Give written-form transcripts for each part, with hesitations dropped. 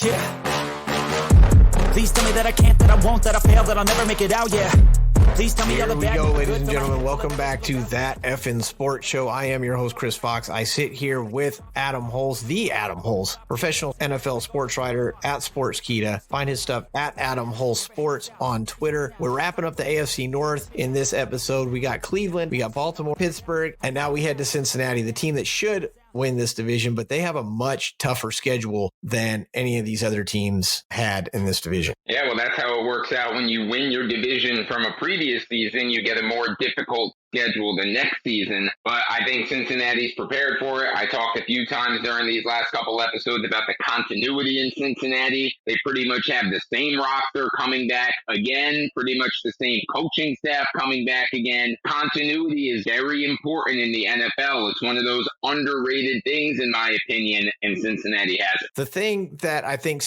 Yeah. Please tell me that I can't, that I won't, that I fail, that I'll never make it out, yeah. Please tell me all the bad. Here we go, ladies and gentlemen. Welcome back to That Effin' Sports Show. I am your host, Chris Fox. I sit here with Adam Hulse, the Adam Hulse, professional NFL sports writer at Sportskeeda. Find his stuff at Adam Hulse Sports on Twitter. We're wrapping up the AFC North in this episode. We got Cleveland, we got Baltimore, Pittsburgh, and now we head to Cincinnati, the team that should win this division, but they have a much tougher schedule than any of these other teams had in this division. Yeah, well, that's how it works out. When you win your division from a previous season, you get a more difficult schedule the next season. But I think Cincinnati's prepared for it. I talked a few times during these last couple episodes about the continuity in Cincinnati. They pretty much have the same roster coming back again, pretty much the same coaching staff coming back again. Continuity is very important in the NFL. It's one of those underrated things, in my opinion, and Cincinnati has it. The thing that I think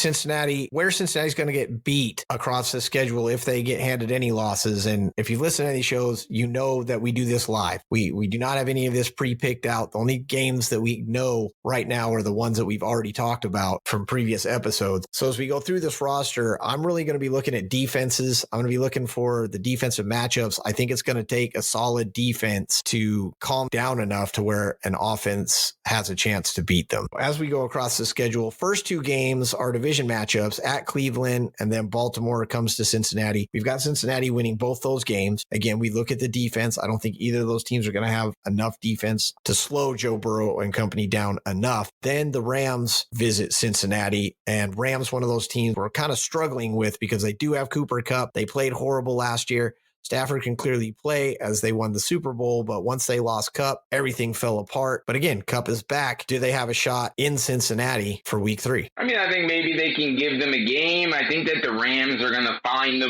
where Cincinnati's going to get beat across the schedule if they get handed any losses, and if you've listened to any shows, you know that we do this live. We do not have any of this pre-picked out. The only games that we know right now are the ones that we've already talked about from previous episodes. So as we go through this roster, I'm really going to be looking at defenses. I'm going to be looking for the defensive matchups. I think it's going to take a solid defense to calm down enough to where an offense has a chance to beat them. As we go across the schedule, first two games are division matchups at Cleveland, and then Baltimore comes to Cincinnati. We've got Cincinnati winning both those games. Again, we look at the defense. I don't think either of those teams are going to have enough defense to slow Joe Burrow and company down enough. Then the Rams visit Cincinnati, and Rams, one of those teams we're kind of struggling with because they do have Cooper Kupp. They played horrible last year. Stafford can clearly play as they won the Super Bowl, but once they lost Kupp, everything fell apart. But again, Kupp is back. Do they have a shot in Cincinnati for week 3? I mean, I think maybe they can give them a game. I think that the Rams are going to find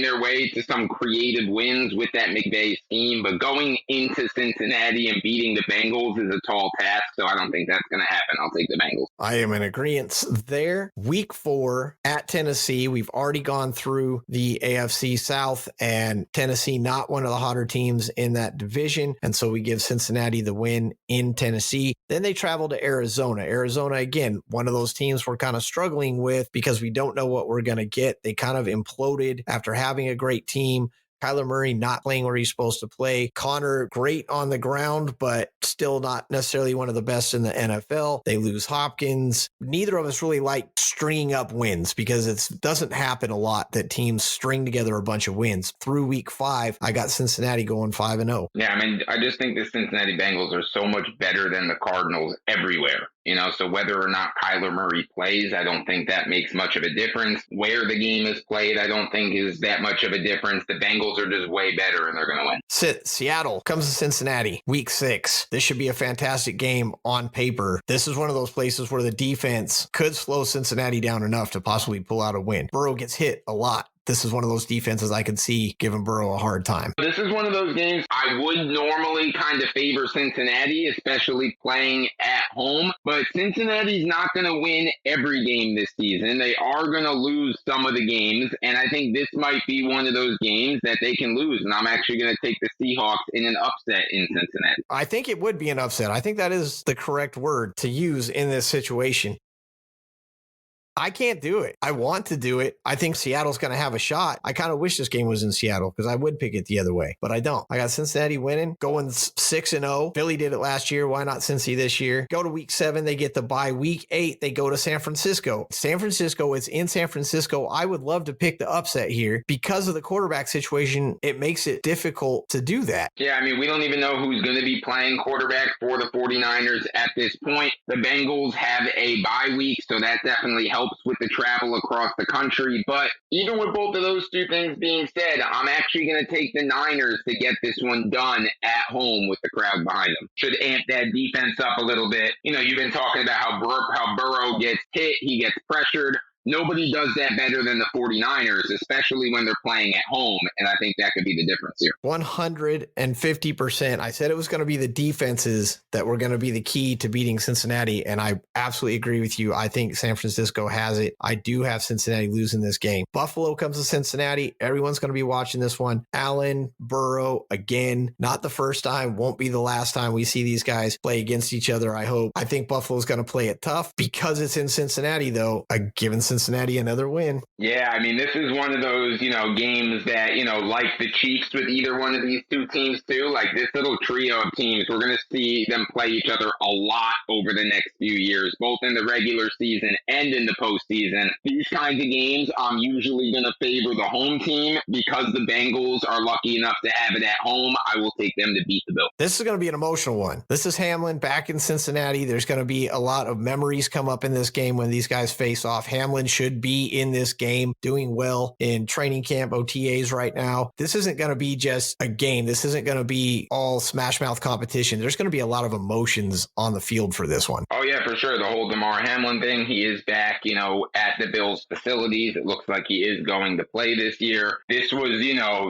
their way to some creative wins with that Mey-Bey scheme, but going into Cincinnati and beating the Bengals is a tall task, so I don't think that's going to happen. I'll take the Bengals. I am in agreement there. Week 4 at Tennessee. We've already gone through the AFC South, and Tennessee not one of the hotter teams in that division. And so we give Cincinnati the win in Tennessee. Then they travel to Arizona. Arizona, again, one of those teams we're kind of struggling with because we don't know what we're going to get. They kind of imploded after having a great team. Kyler Murray not playing where he's supposed to play. Connor, great on the ground, but still not necessarily one of the best in the NFL. They lose Hopkins. Neither of us really like stringing up wins because it doesn't happen a lot that teams string together a bunch of wins. Through week 5, I got Cincinnati going 5-0. Yeah, I mean, I just think the Cincinnati Bengals are so much better than the Cardinals everywhere. So whether or not Kyler Murray plays, I don't think that makes much of a difference. Where the game is played, I don't think is that much of a difference. The Bengals are just way better, and they're going to win. Seattle comes to Cincinnati, week 6. This should be a fantastic game on paper. This is one of those places where the defense could slow Cincinnati down enough to possibly pull out a win. Burrow gets hit a lot. This is one of those defenses I could see giving Burrow a hard time. This is one of those games I would normally kind of favor Cincinnati, especially playing at home. But Cincinnati's not going to win every game this season. They are going to lose some of the games. And I think this might be one of those games that they can lose. And I'm actually going to take the Seahawks in an upset in Cincinnati. I think it would be an upset. I think that is the correct word to use in this situation. I can't do it. I want to do it. I think Seattle's going to have a shot. I kind of wish this game was in Seattle because I would pick it the other way, but I don't. I got Cincinnati winning, going 6-0. Philly did it last year. Why not Cincy this year? Go to week 7. They get the bye. Week 8, they go to San Francisco. San Francisco is in San Francisco. I would love to pick the upset here. Because of the quarterback situation, it makes it difficult to do that. Yeah, I mean, we don't even know who's going to be playing quarterback for the 49ers at this point. The Bengals have a bye week, so that definitely helps with the travel across the country. But even with both of those two things being said, I'm actually going to take the Niners to get this one done at home with the crowd behind them. Should amp that defense up a little bit. You've been talking about how Burrow gets hit, he gets pressured. nobody does that better than the 49ers, especially when they're playing at home. And I think that could be the difference here. 150%. I said it was going to be the defenses that were going to be the key to beating Cincinnati. And I absolutely agree with you. I think San Francisco has it. I do have Cincinnati losing this game. Buffalo comes to Cincinnati. Everyone's going to be watching this one. Allen, Burrow, again, not the first time, won't be the last time we see these guys play against each other, I hope. I think Buffalo's going to play it tough because it's in Cincinnati, though. I've given Cincinnati another win. Yeah, I mean, this is one of those, games that, like the Chiefs with either one of these two teams too, like this little trio of teams, we're going to see them play each other a lot over the next few years, both in the regular season and in the postseason. These kinds of games, I'm usually going to favor the home team because the Bengals are lucky enough to have it at home. I will take them to beat the Bills. This is going to be an emotional one. This is Hamlin back in Cincinnati. There's going to be a lot of memories come up in this game when these guys face off. Hamlin should be in this game doing well in training camp OTAs right now. This isn't going to be just a game. This isn't going to be all smashmouth competition. There's going to be a lot of emotions on the field for this one. Oh, yeah, for sure. The whole Damar Hamlin thing, he is back, at the Bills facilities. It looks like he is going to play this year. This was,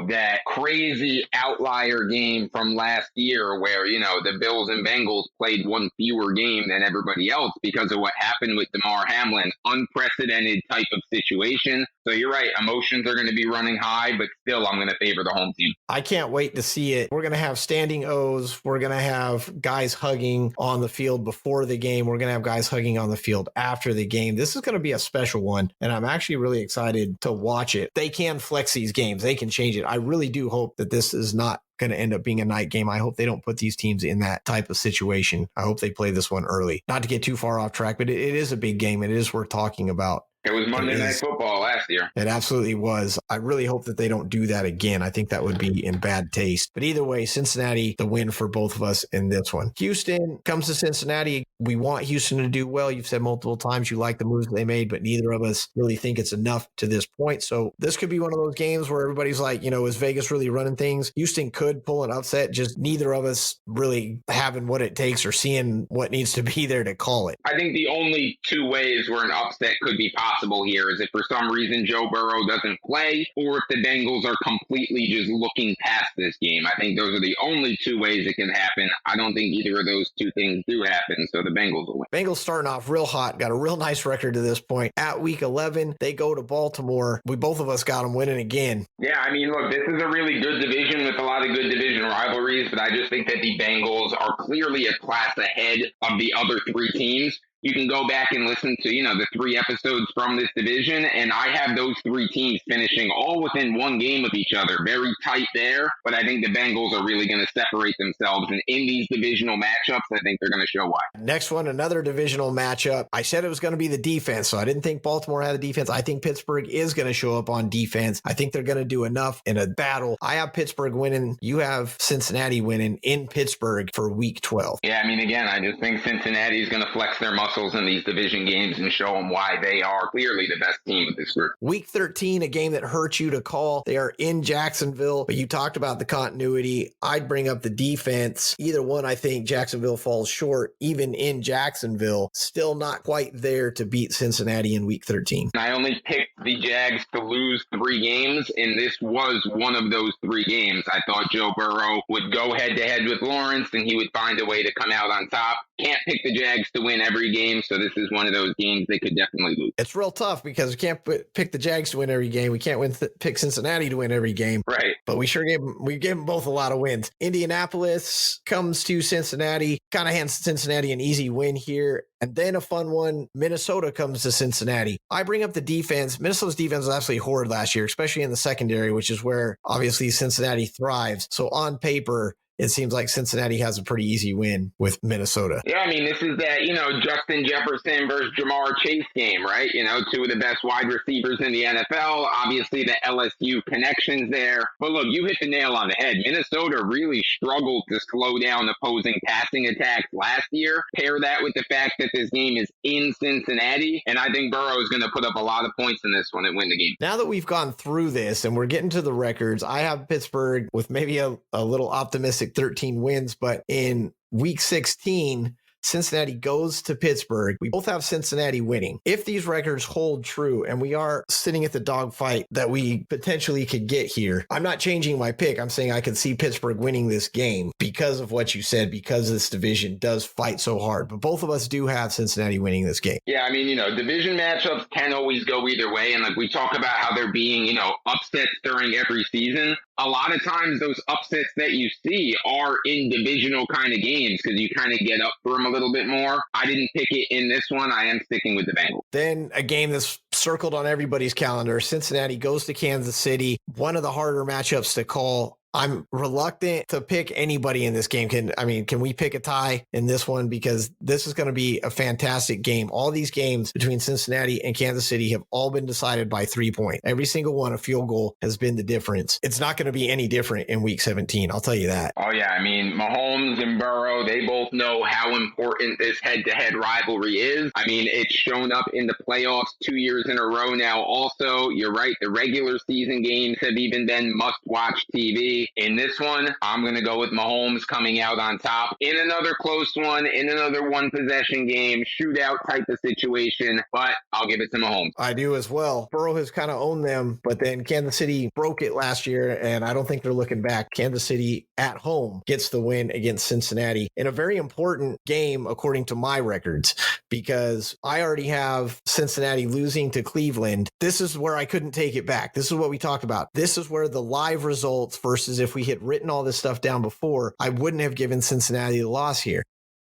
that crazy outlier game from last year where, the Bills and Bengals played one fewer game than everybody else because of what happened with Damar Hamlin. Unprecedented type of situation. So you're right. Emotions are going to be running high, but still I'm going to favor the home team. I can't wait to see it. We're going to have standing O's. We're going to have guys hugging on the field before the game. We're going to have guys hugging on the field after the game. This is going to be a special one, and I'm actually really excited to watch it. They can flex these games. They can change it. I really do hope that this is not going to end up being a night game. I hope they don't put these teams in that type of situation. I hope they play this one early. Not to get too far off track, but it is a big game. It is worth talking about. It was Monday Night Football last year. It absolutely was. I really hope that they don't do that again. I think that would be in bad taste. But either way, Cincinnati, the win for both of us in this one. Houston comes to Cincinnati. We want Houston to do well. You've said multiple times you like the moves they made, but neither of us really think it's enough to this point. So this could be one of those games where everybody's like, is Vegas really running things? Houston could pull an upset, just neither of us really having what it takes or seeing what needs to be there to call it. I think the only two ways where an upset could be possible here is if for some reason Joe Burrow doesn't play or if the Bengals are completely just looking past this game. I think those are the only two ways it can happen. I don't think either of those two things do happen, so the Bengals will win. Bengals starting off real hot, got a real nice record to this point. At week 11, they go to Baltimore. Both of us got them winning again. Yeah, I mean, look, this is a really good division with a lot of good division rivalries, but I just think that the Bengals are clearly a class ahead of the other three teams. You can go back and listen to, the 3 episodes from this division, and I have those 3 teams finishing all within one game of each other. Very tight there, but I think the Bengals are really going to separate themselves. And in these divisional matchups, I think they're going to show why. Next one, another divisional matchup. I said it was going to be the defense, so I didn't think Baltimore had a defense. I think Pittsburgh is going to show up on defense. I think they're going to do enough in a battle. I have Pittsburgh winning. You have Cincinnati winning in Pittsburgh for week 12. Yeah, I mean, again, I just think Cincinnati is going to flex their muscles in these division games and show them why they are clearly the best team of this group. Week 13, a game that hurts you to call. They are in Jacksonville, but you talked about the continuity. I'd bring up the defense. Either one, I think Jacksonville falls short. Even in Jacksonville, still not quite there to beat Cincinnati in week 13. I only picked the Jags to lose 3 games, and this was one of those 3 games. I thought Joe Burrow would go head-to-head with Lawrence, and he would find a way to come out on top. Can't pick the Jags to win every game, so this is one of those games they could definitely lose. It's real tough because we can't pick the Jags to win every game. We can't pick Cincinnati to win every game. Right. But we gave them both a lot of wins. Indianapolis comes to Cincinnati, kind of hands Cincinnati an easy win here. And then a fun one, Minnesota comes to Cincinnati. I bring up the defense. Minnesota's defense was absolutely horrid last year, especially in the secondary, which is where obviously Cincinnati thrives. So on paper, it seems like Cincinnati has a pretty easy win with Minnesota. Yeah, I mean, this is that, Justin Jefferson versus Jamar Chase game, right? 2 of the best wide receivers in the NFL. Obviously, the LSU connections there. But look, you hit the nail on the head. Minnesota really struggled to slow down opposing passing attacks last year. Pair that with the fact that this game is in Cincinnati, and I think Burrow is going to put up a lot of points in this one and win the game. Now that we've gone through this and we're getting to the records, I have Pittsburgh with maybe a little optimistic 13 wins, but in week 16, Cincinnati goes to Pittsburgh. We both have Cincinnati winning. If these records hold true and we are sitting at the dogfight that we potentially could get here, I'm not changing my pick. I'm saying I can see Pittsburgh winning this game because of what you said, because this division does fight so hard. But both of us do have Cincinnati winning this game. Yeah, I mean, division matchups can always go either way. And like we talk about how there being, upsets during every season. A lot of times those upsets that you see are in divisional kind of games because you kind of get up for them a little bit more. I didn't pick it in this one. I am sticking with the Bengals. Then a game that's circled on everybody's calendar. Cincinnati goes to Kansas City. One of the harder matchups to call. I'm reluctant to pick anybody in this game. Can we pick a tie in this one? Because this is going to be a fantastic game. All these games between Cincinnati and Kansas City have all been decided by 3 points. Every single one, a field goal has been the difference. It's not going to be any different in week 17. I'll tell you that. Oh, yeah. I mean, Mahomes and Burrow, they both know how important this head-to-head rivalry is. I mean, it's shown up in the playoffs 2 years in a row now. Also, you're right. The regular season games have even been must-watch TV. In this one, I'm going to go with Mahomes coming out on top in another close one, in another one-possession game, shootout type of situation, but I'll give it to Mahomes. I do as well. Burrow has kind of owned them, but then Kansas City broke it last year, and I don't think they're looking back. Kansas City at home gets the win against Cincinnati in a very important game, according to my records, because I already have Cincinnati losing to Cleveland. This is where I couldn't take it back. This is what we talked about. This is where the live results versus if we had written all this stuff down before, I wouldn't have given Cincinnati the loss here.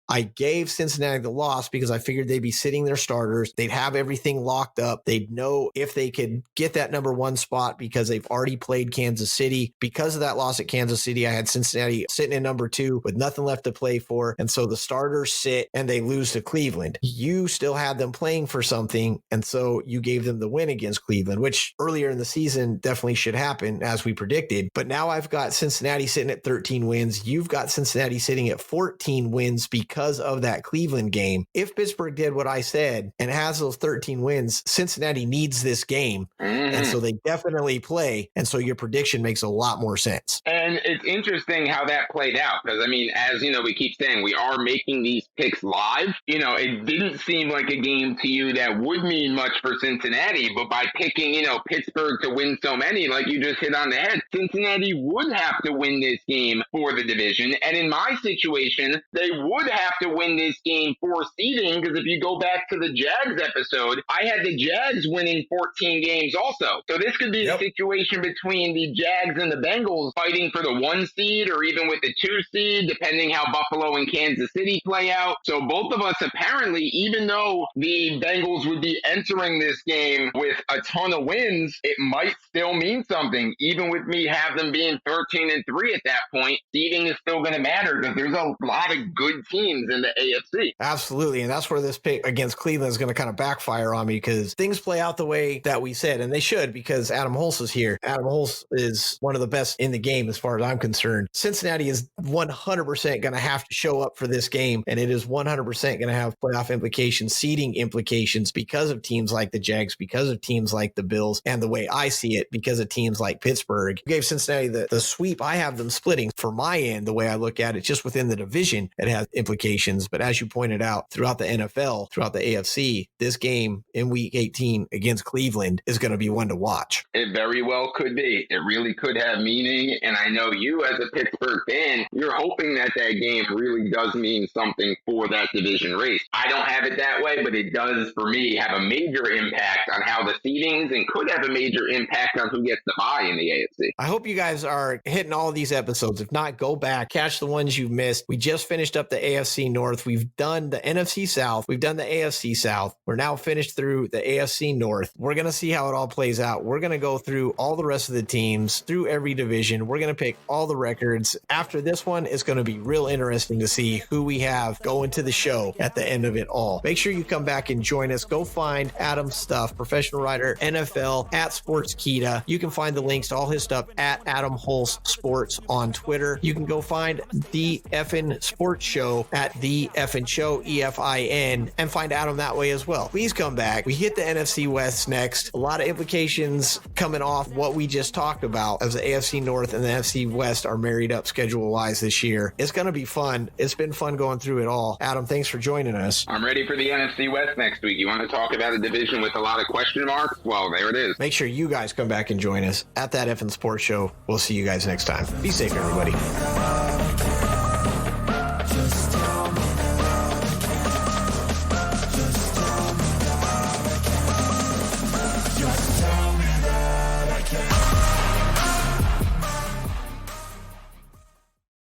I gave Cincinnati the loss because I figured they'd be sitting their starters. They'd have everything locked up. They'd know if they could get that number one spot because they've already played Kansas City. Because of that loss at Kansas City, I had Cincinnati sitting in number 2 with nothing left to play for. And so the starters sit and they lose to Cleveland. You still had them playing for something. And so you gave them the win against Cleveland, which earlier in the season definitely should happen as we predicted. But now I've got Cincinnati sitting at 13 wins. You've got Cincinnati sitting at 14 wins because of that Cleveland game. If Pittsburgh did what I said and has those 13 wins, Cincinnati needs this game. And so they definitely play. And so your prediction makes a lot more sense. And it's interesting how that played out because, I mean, as we keep saying, we are making these picks live. It didn't seem like a game to you that would mean much for Cincinnati, but by picking, Pittsburgh to win so many, like you just hit on the head, Cincinnati would have to win this game for the division. And in my situation, they would have to win this game for seeding because if you go back to the Jags episode, I had the Jags winning 14 games also. So this could be a situation between the Jags and the Bengals fighting for the 1 seed or even with the 2 seed, depending how Buffalo and Kansas City play out. So both of us apparently, even though the Bengals would be entering this game with a ton of wins, it might still mean something. Even with me have them being 13-3 at that point, seeding is still going to matter because there's a lot of good teams in the AFC. Absolutely. And that's where this pick against Cleveland is going to kind of backfire on me because things play out the way that we said, and they should because Adam Hulse is here. Adam Hulse is one of the best in the game as far as I'm concerned. Cincinnati is 100% going to have to show up for this game, and it is 100% going to have playoff implications, seeding implications because of teams like the Jags, because of teams like the Bills, and the way I see it, because of teams like Pittsburgh. You gave Cincinnati the sweep. I have them splitting for my end, the way I look at it, just within the division, it has implications. But as you pointed out, throughout the NFL, throughout the AFC, this game in week 18 against Cleveland is going to be one to watch. It very well could be. It really could have meaning. And I know you as a Pittsburgh fan, you're hoping that game really does mean something for that division race. I don't have it that way, but it does, for me, have a major impact on how the seedings and could have a major impact on who gets the bye in the AFC. I hope you guys are hitting all of these episodes. If not, go back, catch the ones you've missed. We just finished up the AFC North. We've done the NFC South. We've done the AFC South. We're now finished through the AFC North. We're going to see how it all plays out. We're going to go through all the rest of the teams, through every division. We're going to pick all the records. After this one, it's going to be real interesting to see who we have going to the show at the end of it all. Make sure you come back and join us. Go find Adam's stuff, professional writer, NFL, at Sportskita. You can find the links to all his stuff at Adam Hulse Sports on Twitter. You can go find the effing sports show at at ThatEFINShow, EFIN, and find Adam that way as well. Please come back. We hit the NFC West next. A lot of implications coming off what we just talked about as the AFC North and the NFC West are married up schedule-wise this year. It's going to be fun. It's been fun going through it all. Adam, thanks for joining us. I'm ready for the NFC West next week. You want to talk about a division with a lot of question marks? Well, there it is. Make sure you guys come back and join us at That Effin' Sports Show. We'll see you guys next time. Be safe, everybody.